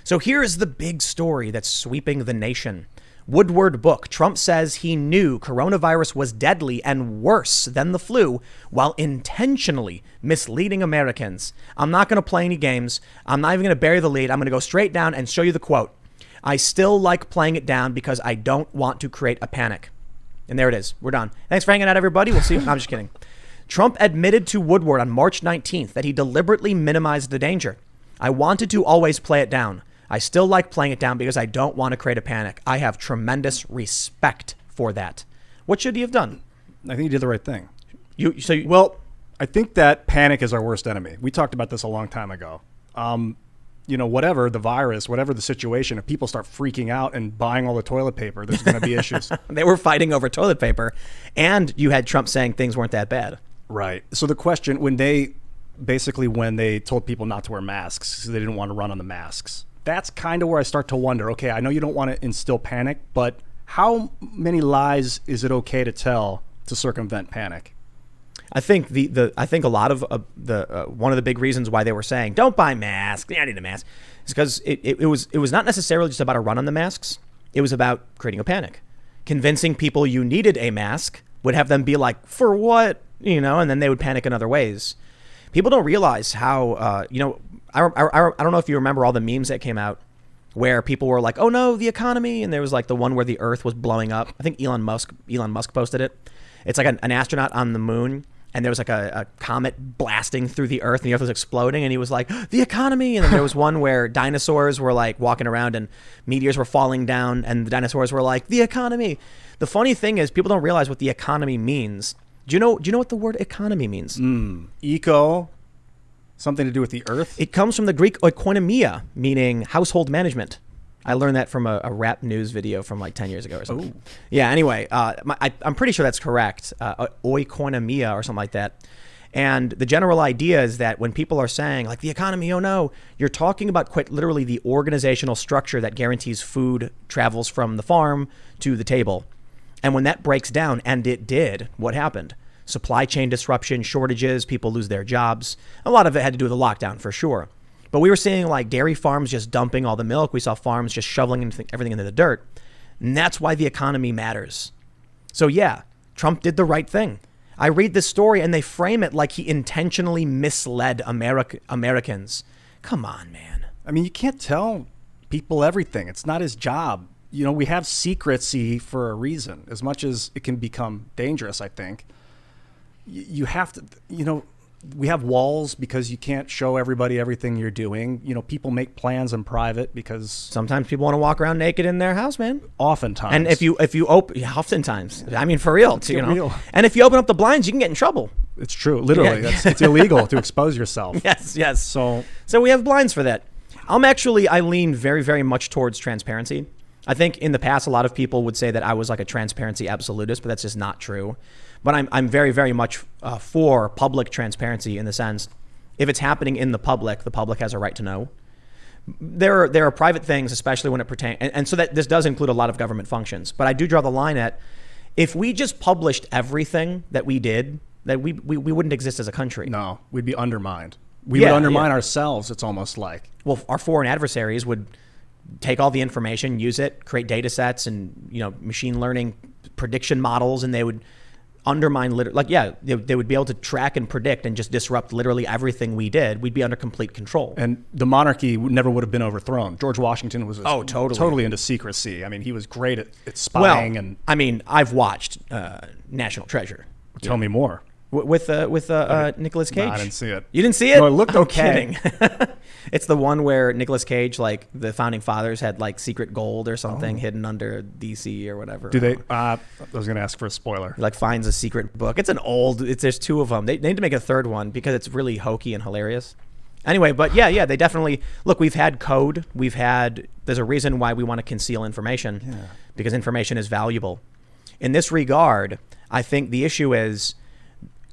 So here's the big story that's sweeping the nation. Woodward book. Trump says he knew coronavirus was deadly and worse than the flu while intentionally misleading Americans. I'm not going to play any games. I'm not even going to bury the lead. I'm going to go straight down and show you the quote. I still like playing it down because I don't want to create a panic. And there it is. We're done. Thanks for hanging out, everybody. We'll see you. No, I'm just kidding. Trump admitted to Woodward on March 19th that he deliberately minimized the danger. I wanted to always play it down. I still like playing it down because I don't want to create a panic. I have tremendous respect for that. What should he have done? I think he did the right thing. Well, I think that panic is our worst enemy. We talked about this a long time ago. Whatever the virus, whatever the situation, if people start freaking out and buying all the toilet paper, there's going to be issues. They were fighting over toilet paper, and you had Trump saying things weren't that bad. Right. So the question, when they told people not to wear masks because they didn't want to run on the masks, that's kind of where I start to wonder, okay, I know you don't want to instill panic, but how many lies is it okay to tell to circumvent panic? I think I think a lot of one of the big reasons why they were saying don't buy masks, I need a mask, is because it was not necessarily just about a run on the masks. It was about creating a panic, convincing people you needed a mask would have them be like, for what, and then they would panic in other ways. People don't realize how I don't know if you remember all the memes that came out where people were like, oh no, the economy. And there was like the one where the earth was blowing up. I think Elon Musk posted it. It's like an astronaut on the moon. And there was like a comet blasting through the earth and the earth was exploding. And he was like, the economy. And then there was one where dinosaurs were like walking around and meteors were falling down. And the dinosaurs were like, the economy. The funny thing is people don't realize what the economy means. Do you know what the word economy means? Eco. Something to do with the earth? It comes from the Greek oikonomia, meaning household management. I learned that from a rap news video from like 10 years ago or something. Ooh. Yeah, anyway, I'm pretty sure that's correct. Oikonomia or something like that. And the general idea is that when people are saying like the economy, oh no, you're talking about quite literally the organizational structure that guarantees food travels from the farm to the table. And when that breaks down, and it did, what happened? Supply chain disruption, shortages, people lose their jobs. A lot of it had to do with the lockdown for sure. But we were seeing like dairy farms just dumping all the milk. We saw farms just shoveling everything into the dirt. And that's why the economy matters. So yeah, Trump did the right thing. I read this story and they frame it like he intentionally misled Americans. Come on, man. I mean, you can't tell people everything. It's not his job. We have secrecy for a reason. As much as it can become dangerous, I think. You have to, we have walls because you can't show everybody everything you're doing. People make plans in private because sometimes people want to walk around naked in their house, man. Oftentimes. And if you open, oftentimes, I mean, for real, real. And if you open up the blinds, you can get in trouble. It's true. Literally. Yeah. It's illegal to expose yourself. Yes. So we have blinds for that. I lean very, very much towards transparency. I think in the past, a lot of people would say that I was like a transparency absolutist, but that's just not true. But I'm very, very much for public transparency in the sense, if it's happening in the public has a right to know. There are private things, especially when it pertains, and so that this does include a lot of government functions. But I do draw the line at, if we just published everything that we did, that we wouldn't exist as a country. No, we'd be undermined. We would undermine ourselves, it's almost like. Well, our foreign adversaries would take all the information, use it, create data sets and, machine learning prediction models, and they would undermine, they would be able to track and predict and just disrupt literally everything we did. We'd be under complete control. And the monarchy never would have been overthrown. George Washington was totally into secrecy. I mean, he was great at spying. Well, I mean, I've watched National Treasure. Tell me more. With Nicolas Cage. No, I didn't see it. You didn't see it? No, it looked okay. Kidding. It's the one where Nicolas Cage, like the founding fathers, had like secret gold or something hidden under DC or whatever. Do they? I was going to ask for a spoiler. He, like, finds a secret book. It's an old. There's two of them. They need to make a third one because it's really hokey and hilarious. Anyway, but yeah, they definitely look. We've had code. There's a reason why we want to conceal information because information is valuable. In this regard, I think the issue is.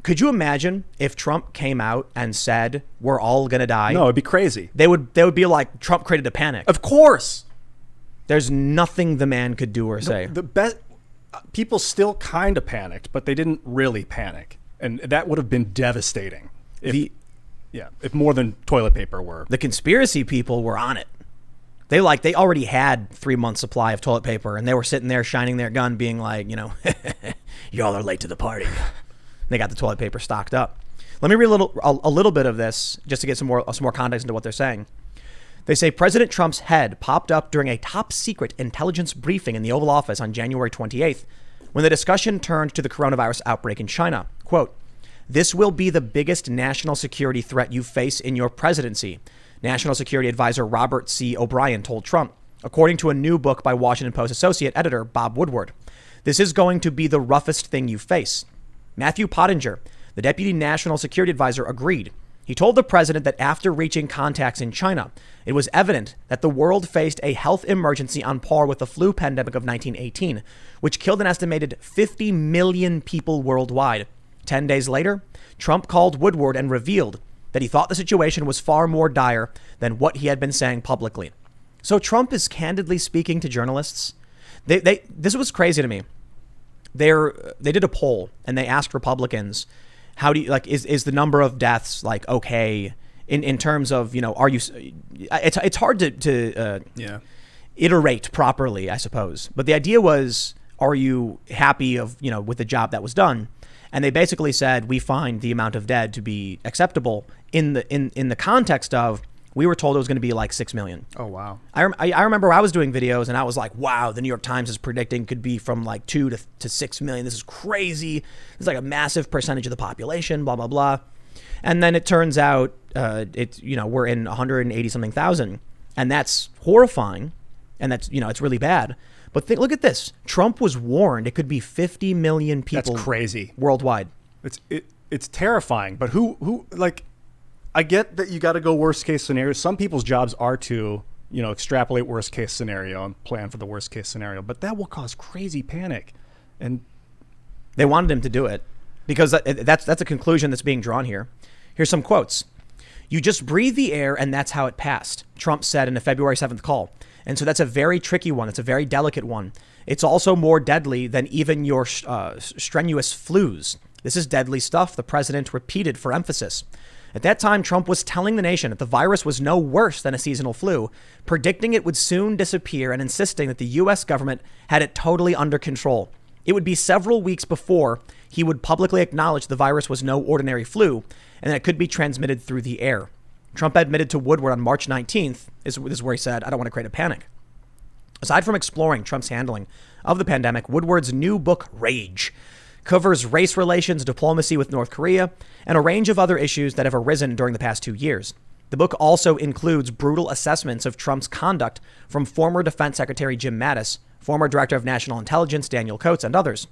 Could you imagine if Trump came out and said, we're all going to die? No, it'd be crazy. They would be like, Trump created a panic. Of course. There's nothing the man could do or say. People still kind of panicked, but they didn't really panic. And that would have been devastating. If more than toilet paper were. The conspiracy people were on it. They already had 3 months supply of toilet paper, and they were sitting there shining their gun, being like, y'all are late to the party. They got the toilet paper stocked up. Let me read a little bit of this just to get some more context into what they're saying. They say President Trump's head popped up during a top secret intelligence briefing in the Oval Office on January 28th, when the discussion turned to the coronavirus outbreak in China. Quote, "This will be the biggest national security threat you face in your presidency," National Security Advisor Robert C. O'Brien told Trump, according to a new book by Washington Post associate editor Bob Woodward. "This is going to be the roughest thing you face." Matthew Pottinger, the deputy national security advisor, agreed. He told the president that after reaching contacts in China, it was evident that the world faced a health emergency on par with the flu pandemic of 1918, which killed an estimated 50 million people worldwide. 10 days later, Trump called Woodward and revealed that he thought the situation was far more dire than what he had been saying publicly. So Trump is candidly speaking to journalists. This was crazy to me. They did a poll and they asked Republicans, how do you is the number of deaths okay in terms of, are you, it's hard to iterate properly, I suppose. But the idea was, are you happy with the job that was done? And they basically said, we find the amount of dead to be acceptable in the context of, we were told it was going to be like 6 million. Oh, wow. I remember I was doing videos and I was like, wow, the New York Times is predicting could be from like 2 to 6 million. This is crazy. It's like a massive percentage of the population, blah, blah, blah. And then it turns out we're in 180 something thousand. And that's horrifying. And that's, it's really bad. But look at this. Trump was warned it could be 50 million people. That's crazy. Worldwide. It's terrifying. But who I get that you got to go worst case scenario. Some people's jobs are to, extrapolate worst case scenario and plan for the worst case scenario. But that will cause crazy panic. And they wanted him to do it because that's a conclusion that's being drawn here. Here's some quotes. "You just breathe the air and that's how it passed," Trump said in a February 7th call. And so that's a very tricky one. It's a very delicate one. It's also more deadly than even your strenuous flus. This is deadly stuff, the president repeated for emphasis. At that time, Trump was telling the nation that the virus was no worse than a seasonal flu, predicting it would soon disappear and insisting that the U.S. government had it totally under control. It would be several weeks before he would publicly acknowledge the virus was no ordinary flu and that it could be transmitted through the air. Trump admitted to Woodward on March 19th, this is where he said, "I don't want to create a panic." Aside from exploring Trump's handling of the pandemic, Woodward's new book, Rage, covers race relations, diplomacy with North Korea, and a range of other issues that have arisen during the past 2 years. The book also includes brutal assessments of Trump's conduct from former Defense Secretary Jim Mattis, former Director of National Intelligence Daniel Coats, and others.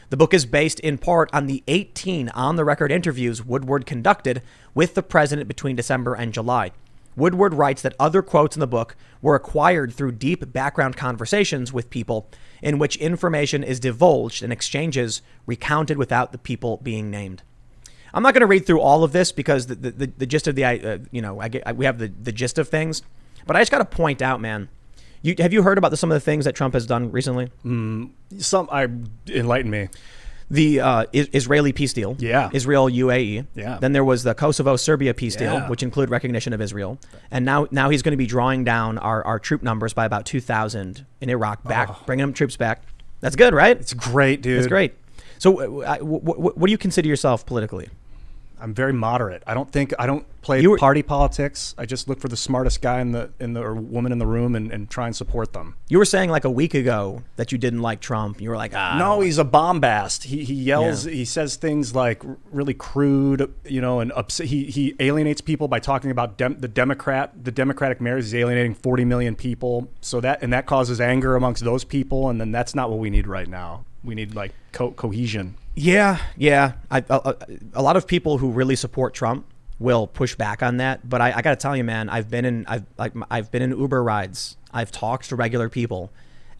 The book is based in part on the 18 on-the-record interviews Woodward conducted with the president between December and July. Woodward writes that other quotes in the book were acquired through deep background conversations with people in which information is divulged and exchanges recounted without the people being named. I'm not going to read through all of this because the gist of we have the gist of things, but I just got to point out, man. Have you heard about some of the things that Trump has done recently? Enlighten me. The Israeli peace deal. Yeah. Israel, UAE. Yeah. Then there was the Kosovo-Serbia peace deal, which include recognition of Israel. And now he's going to be drawing down our troop numbers by about 2,000 in Iraq, bringing them troops back. That's good, right? It's great, dude. It's great. So what do you consider yourself politically? I'm very moderate. I don't play party politics. I just look for the smartest guy or woman in the room and try and support them. You were saying like a week ago that you didn't like Trump. You were like, no, he's a bombast. He yells. Yeah. He says things like really crude, and he alienates people by talking about the Democratic mayors. He's alienating 40 million people. So that causes anger amongst those people. And then that's not what we need right now. We need like cohesion. Yeah. A lot of people who really support Trump will push back on that, but I got to tell you, man, I've been in Uber rides. I've talked to regular people,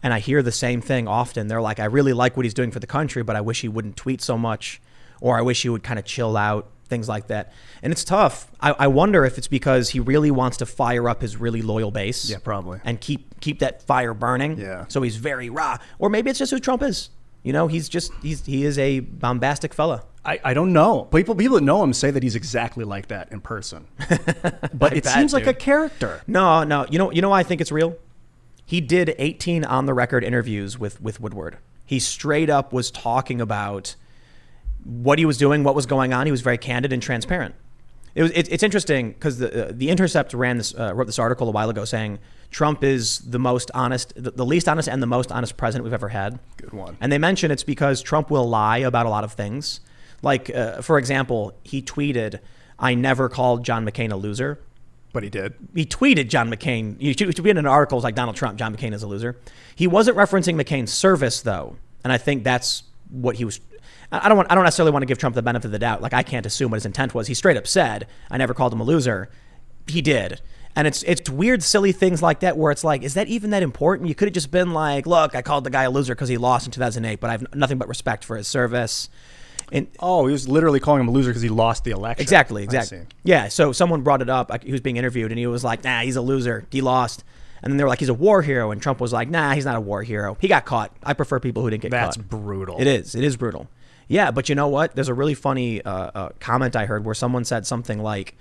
and I hear the same thing often. They're like, I really like what he's doing for the country, but I wish he wouldn't tweet so much, or I wish he would kind of chill out, things like that. And it's tough. I wonder if it's because he really wants to fire up his really loyal base. Yeah, probably. And keep that fire burning. Yeah. So he's very raw, or maybe it's just who Trump is. He is a bombastic fella. I don't know. People that know him say that he's exactly like that in person. But it seems like a character. No. You know why I think it's real? He did 18 on the record interviews with Woodward. He straight up was talking about what he was doing, what was going on. He was very candid and transparent. It's interesting because the Intercept wrote this article a while ago saying Trump is the most honest, the least honest and the most honest president we've ever had. Good one. And they mention it's because Trump will lie about a lot of things. Like, for example, he tweeted, "I never called John McCain a loser." But he did. He tweeted John McCain. He tweeted in articles like Donald Trump, John McCain is a loser. He wasn't referencing McCain's service, though. And I think that's what he was... I don't necessarily want to give Trump the benefit of the doubt. Like, I can't assume what his intent was. He straight up said, "I never called him a loser." He did. And it's weird, silly things like that where it's like, is that even that important? You could have just been like, "Look, I called the guy a loser because he lost in 2008, but I have nothing but respect for his service." And he was literally calling him a loser because he lost the election. Exactly. Yeah, so someone brought it up. He was being interviewed, and he was like, "Nah, he's a loser. He lost." And then they were like, "He's a war hero." And Trump was like, "Nah, he's not a war hero. He got caught. I prefer people who didn't get caught." That's brutal. It is brutal. Yeah, but you know what? There's a really funny comment I heard where someone said something like,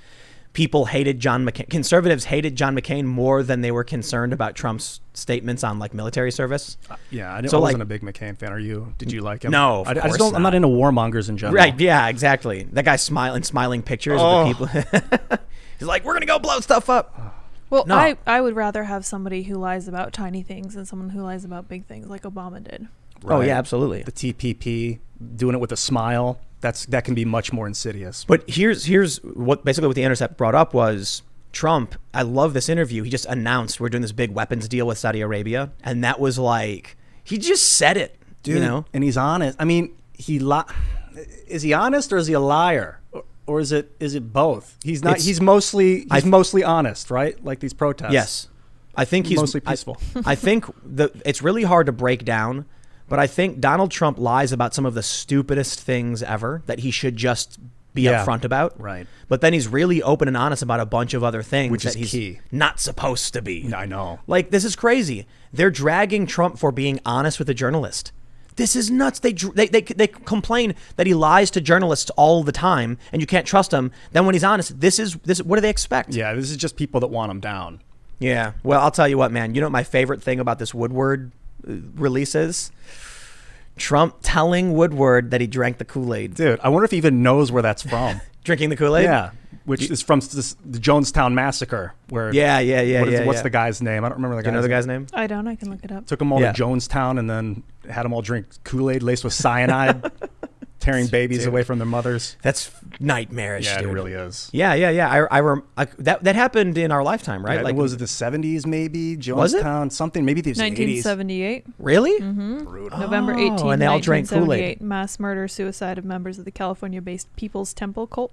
people hated John McCain. Conservatives hated John McCain more than they were concerned about Trump's statements on like military service. I wasn't a big McCain fan. Are you? Did you like him? No, I just don't. I'm not into warmongers in general. Right? Yeah, exactly. That guy smiling pictures of the people. He's like, "We're gonna go blow stuff up." Well, No. I would rather have somebody who lies about tiny things than someone who lies about big things like Obama did. Right. Oh yeah, absolutely. The TPP, doing it with a smile. That can be much more insidious. But here's what the Intercept brought up was Trump. I love this interview. He just announced we're doing this big weapons deal with Saudi Arabia, and that was like he just said it, dude. You know, and he's honest. I mean, is he honest or is he a liar, or is it both? He's not. He's mostly honest, right? Like these protests. Yes, I think he's mostly peaceful. I think it's really hard to break down. But I think Donald Trump lies about some of the stupidest things ever that he should just be upfront about. Right. But then he's really open and honest about a bunch of other things Which that is he's key. not supposed to be. I know. Like, this is crazy. They're dragging Trump for being honest with a journalist. This is nuts. They complain that he lies to journalists all the time and you can't trust him. Then when he's honest, this what do they expect? Yeah, this is just people that want him down. Yeah. Well, I'll tell you what, man. You know what my favorite thing about this Woodward release is? Trump telling Woodward that he drank the Kool-Aid. Dude, I wonder if he even knows where that's from. Drinking the Kool-Aid? Yeah, which is from the Jonestown Massacre. Where what's the guy's name? I don't remember the guy's name. Do you know the guy's name? I don't. I can look it up. Took them all to Jonestown and then had them all drink Kool-Aid laced with cyanide, tearing babies away from their mothers. That's nightmarish, Yeah, dude. it really is. Yeah. That happened in our lifetime, right? Yeah, like, was it the 70s maybe? Jonestown, Was it? something. Maybe the 80s. 1978. Really? Mm-hmm. Brutal. November 18th, and they all drank 1978. Kool-Aid. Mass murder, suicide of members of the California-based People's Temple cult.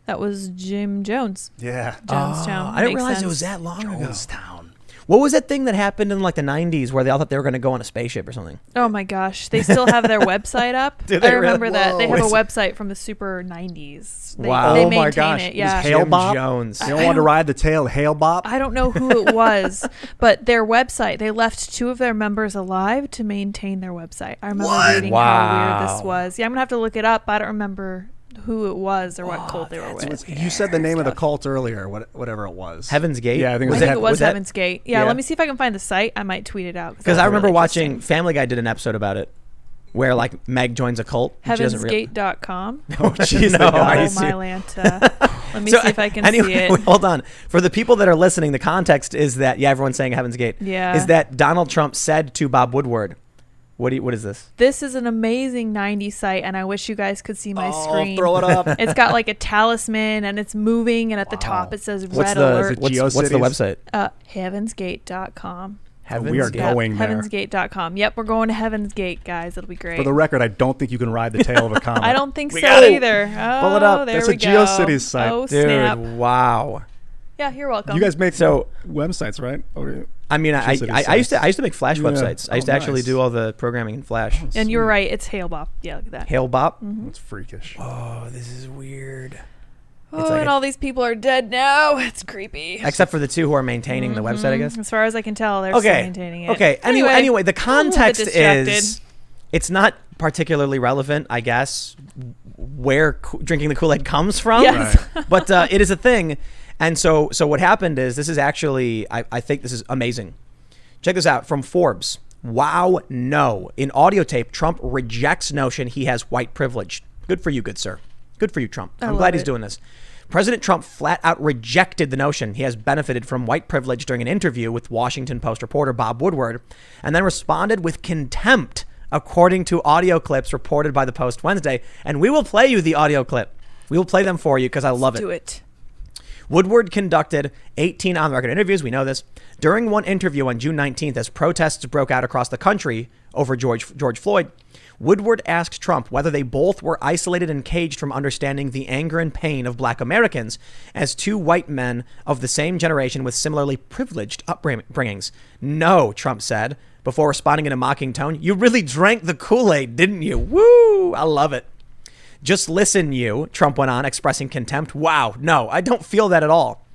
That was Jim Jones. Yeah. Jonestown. I didn't Makes realize it sense. was that long ago. Jonestown. What was that thing that happened in like the 90s where they all thought they were going to go on a spaceship or something? Oh my gosh, they still have their website up. Do they I remember really? that. They have a Whoa. website from the super 90s. Wow. They Oh my maintain gosh. it. It Yeah. was Hail Jim Bop? Jones. You don't want to ride the tail, Hail Bop? I don't know who it was, but their website, they left 2 of their members alive to maintain their website. I remember reading how weird this was. Yeah, I'm going to have to look it up. I don't remember who it was or what cult they were with. You said the name of the cult earlier, whatever it was. Heaven's Gate? Yeah, I think it I was, think it was that- Heaven's Gate. Yeah, Yeah. let me see if I can find the site. I might tweet it out. Because I remember really watching interesting. Family Guy did an episode about it where like Meg joins a cult. and she doesn't rea- Heavensgate.com. Oh, jeez. No, the are you Oh, guys. my Lanta. Let me see if I can see it. Wait, hold on. For the people that are listening, the context is that, everyone's saying Heaven's Gate. Yeah. Is that Donald Trump said to Bob Woodward, what is this? This is an amazing 90s site, and I wish you guys could see my screen. Throw it up. It's got like a talisman, and it's moving, and at the top it says Red Alert. What's the GeoCities? website? Heavensgate.com. We are going there. Heavensgate.com. Yep, we're going to Heaven's Gate, guys. It'll be great. For the record, I don't think you can ride the tail of a comet. I don't think We so got it. either. Oh, Pull it up. There That's we a go. GeoCities site. Oh, Dude, snap. wow. Yeah, you're welcome. You guys make So- websites, right? I mean, I used to make Flash Yeah. websites. I used to actually nice. do all the programming in Flash. and you were right. It's Hail Bop. Yeah, look at that. Hail Bop. It's freakish. Oh, this is weird. Oh, It's like and a- all these people are dead now. It's creepy. Except for the 2 who are maintaining the website, I guess. As far as I can tell, they're still Okay. maintaining it. Okay. Anyway, the I'm a little bit context distracted. is it's not particularly relevant, I guess, where drinking the Kool-Aid comes from. Yes. Right. But it is a thing. And so what happened is, this is actually, I think this is amazing. Check this out from Forbes. Wow, no. In audio tape, Trump rejects notion he has white privilege. Good for you, good sir. Good for you, Trump. I'm glad he's doing this. President Trump flat out rejected the notion he has benefited from white privilege during an interview with Washington Post reporter Bob Woodward, and then responded with contempt, according to audio clips reported by the Post Wednesday. And we will play you the audio clip. We will play them for you because I love it. Do it. Woodward conducted 18 on-the-record interviews, we know this, during one interview on June 19th as protests broke out across the country over George Floyd. Woodward asked Trump whether they both were isolated and caged from understanding the anger and pain of black Americans as two white men of the same generation with similarly privileged upbringings. No, Trump said, before responding in a mocking tone. You really drank the Kool-Aid, didn't you? Woo! I love it. Just listen, you, Trump went on, expressing contempt. Wow, no, I don't feel that at all.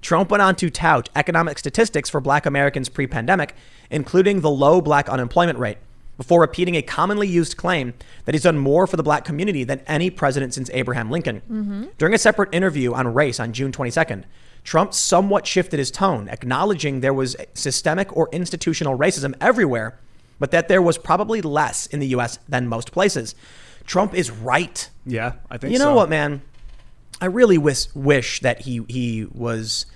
Trump went on to tout economic statistics for black Americans pre-pandemic, including the low black unemployment rate, before repeating a commonly used claim that he's done more for the black community than any president since Abraham Lincoln. Mm-hmm. During a separate interview on race on June 22nd, Trump somewhat shifted his tone, acknowledging there was systemic or institutional racism everywhere, but that there was probably less in the U.S. than most places. Trump is right. Yeah, I think so. You know what, man? I really wish that he was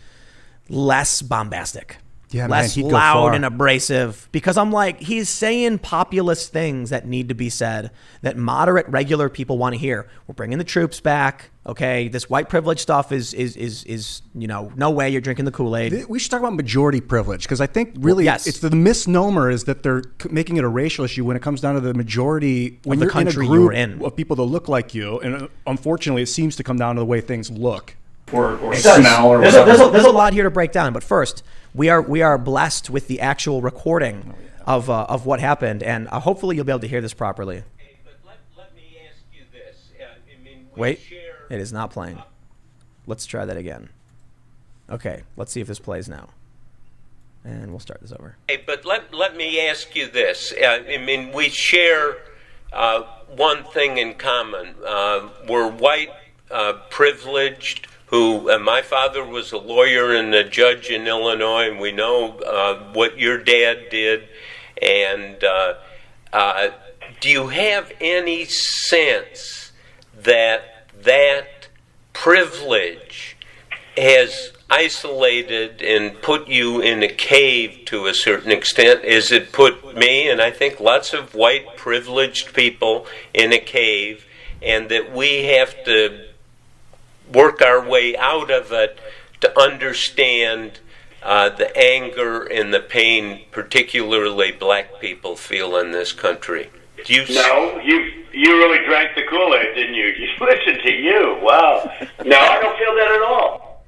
less bombastic. Yeah, less man, he'd go loud far. and abrasive, because I'm like, he's saying populist things that need to be said, that moderate, regular people want to hear. We're bringing the troops back. Okay, this white privilege stuff is no way you're drinking the Kool-Aid. We should talk about majority privilege, because I think really Yes. it's the misnomer is that they're making it a racial issue when it comes down to the majority when the you're in a country group you're in. of people that look like you, and unfortunately, it seems to come down to the way things look. Or It does. smell or there's whatever. a lot here to break down, but first, we are blessed with the actual recording of what happened, and hopefully you'll be able to hear this properly. But let me ask you this. I mean, Wait, it is not playing. Let's try that again. Okay, let's see if this plays now. And we'll start this over. Hey, but let me ask you this. I mean, we share one thing in common. We're white, privileged, who my father was a lawyer and a judge in Illinois, and we know what your dad did. And do you have any sense that privilege has isolated and put you in a cave to a certain extent, as it put me, and I think lots of white privileged people, in a cave, and that we have to work our way out of it to understand the anger and the pain particularly black people feel in this country? Do you No, you really drank the Kool-Aid, didn't you? Listen to you. Wow. No, I don't feel that at all.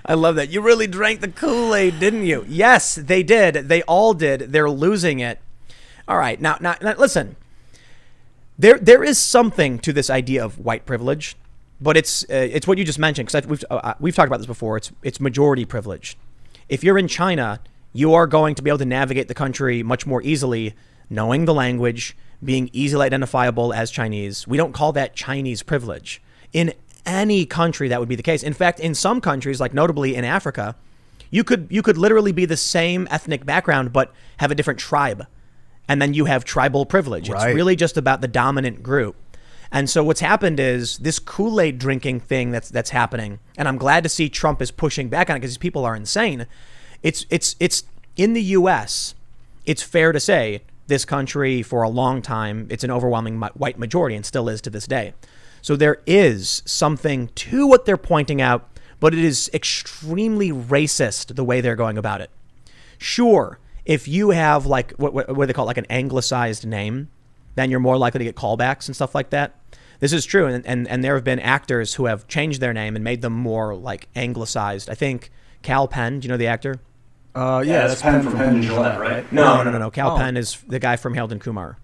I love that. You really drank the Kool-Aid, didn't you? Yes, they did. They all did. They're losing it. All right. Now listen. There is something to this idea of white privilege, but it's what you just mentioned, because we've talked about this before. It's majority privilege. If you're in China, you are going to be able to navigate the country much more easily, knowing the language, being easily identifiable as Chinese. We don't call that Chinese privilege. In any country, that would be the case. In fact, in some countries, like notably in Africa, you could literally be the same ethnic background but have a different tribe, and then you have tribal privilege. Right. It's really just about the dominant group. And so what's happened is this Kool-Aid drinking thing that's happening, and I'm glad to see Trump is pushing back on it because these people are insane. It's in the U.S., it's fair to say this country for a long time, it's an overwhelming white majority and still is to this day. So there is something to what they're pointing out, but it is extremely racist the way they're going about it. Sure, if you have like what they call like an anglicized name, then you're more likely to get callbacks and stuff like that. This is true, and there have been actors who have changed their name and made them more like anglicized. I think Cal Penn, do you know the actor? Yeah, That's Penn from Penn and Gillette, right? No. Cal Penn is the guy from Harold and Kumar.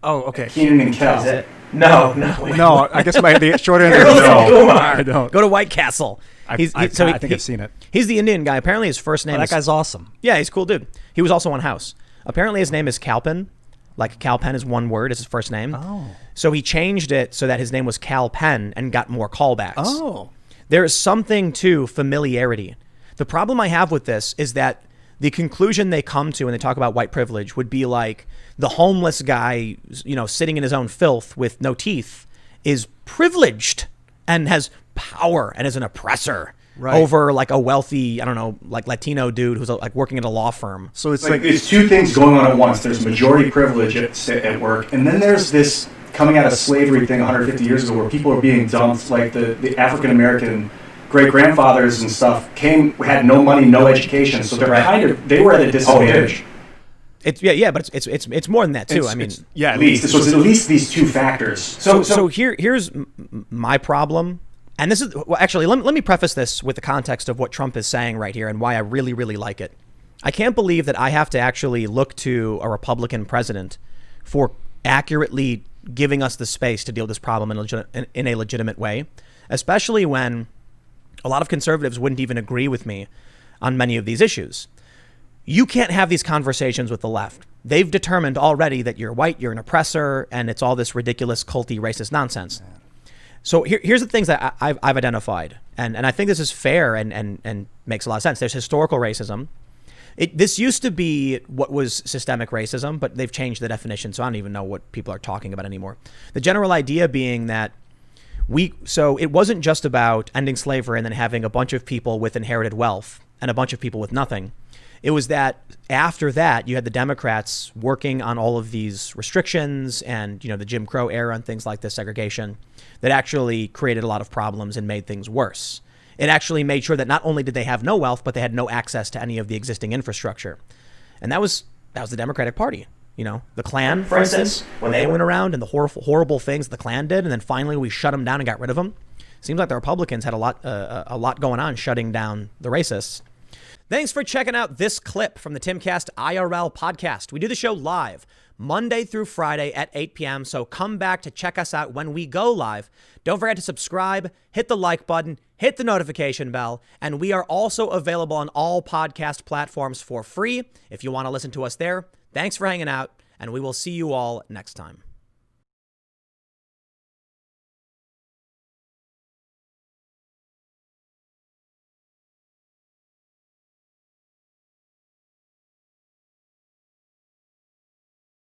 Oh, okay. Keenan and Kel. No. No, I guess the short answer Harold is and no. Kumar. I don't. Go to White Castle. I think I've seen it. He's the Indian guy. Apparently his first name That is... guy's awesome. Yeah, he's a cool dude. He was also on House. Apparently his name is Calpin, Like Kal Penn is one word, is his first name. Oh. So he changed it so that his name was Kal Penn and got more callbacks. Oh. There is something to familiarity. The problem I have with this is that the conclusion they come to when they talk about white privilege would be like the homeless guy, sitting in his own filth with no teeth is privileged and has power and is an oppressor over like a wealthy, I don't know, like Latino dude who's like working at a law firm. So it's Like there's two things going on at once. There's majority privilege at work, and then there's this coming out of slavery thing 150 years ago where people are being dumped, like the African American great-grandfathers and stuff had no money, no education, so they were at a disadvantage. But it's more than that too. At least it's at least these two factors. So here's my problem, and this is actually let me preface this with the context of what Trump is saying right here and why I really, really like it. I can't believe that I have to actually look to a Republican president for accurately giving us the space to deal with this problem in a legitimate way, especially when a lot of conservatives wouldn't even agree with me on many of these issues. You can't have these conversations with the left. They've determined already that you're white, you're an oppressor, and it's all this ridiculous, culty, racist nonsense. So here's the things that I've identified, and I think this is fair and makes a lot of sense. There's historical racism. This used to be what was systemic racism, but they've changed the definition, so I don't even know what people are talking about anymore. The general idea being that so it wasn't just about ending slavery and then having a bunch of people with inherited wealth and a bunch of people with nothing. It was that after that, you had the Democrats working on all of these restrictions and, the Jim Crow era and things like this, segregation, that actually created a lot of problems and made things worse. It actually made sure that not only did they have no wealth, but they had no access to any of the existing infrastructure. And that was the Democratic Party. The Klan, for instance, when they went around and the horrible things the Klan did, and then finally we shut them down and got rid of them. Seems like the Republicans had a lot going on shutting down the racists. Thanks for checking out this clip from the Timcast IRL podcast. We do the show live Monday through Friday at 8 p.m. So come back to check us out when we go live. Don't forget to subscribe, hit the like button, hit the notification bell, and we are also available on all podcast platforms for free if you want to listen to us there. Thanks for hanging out, and we will see you all next time.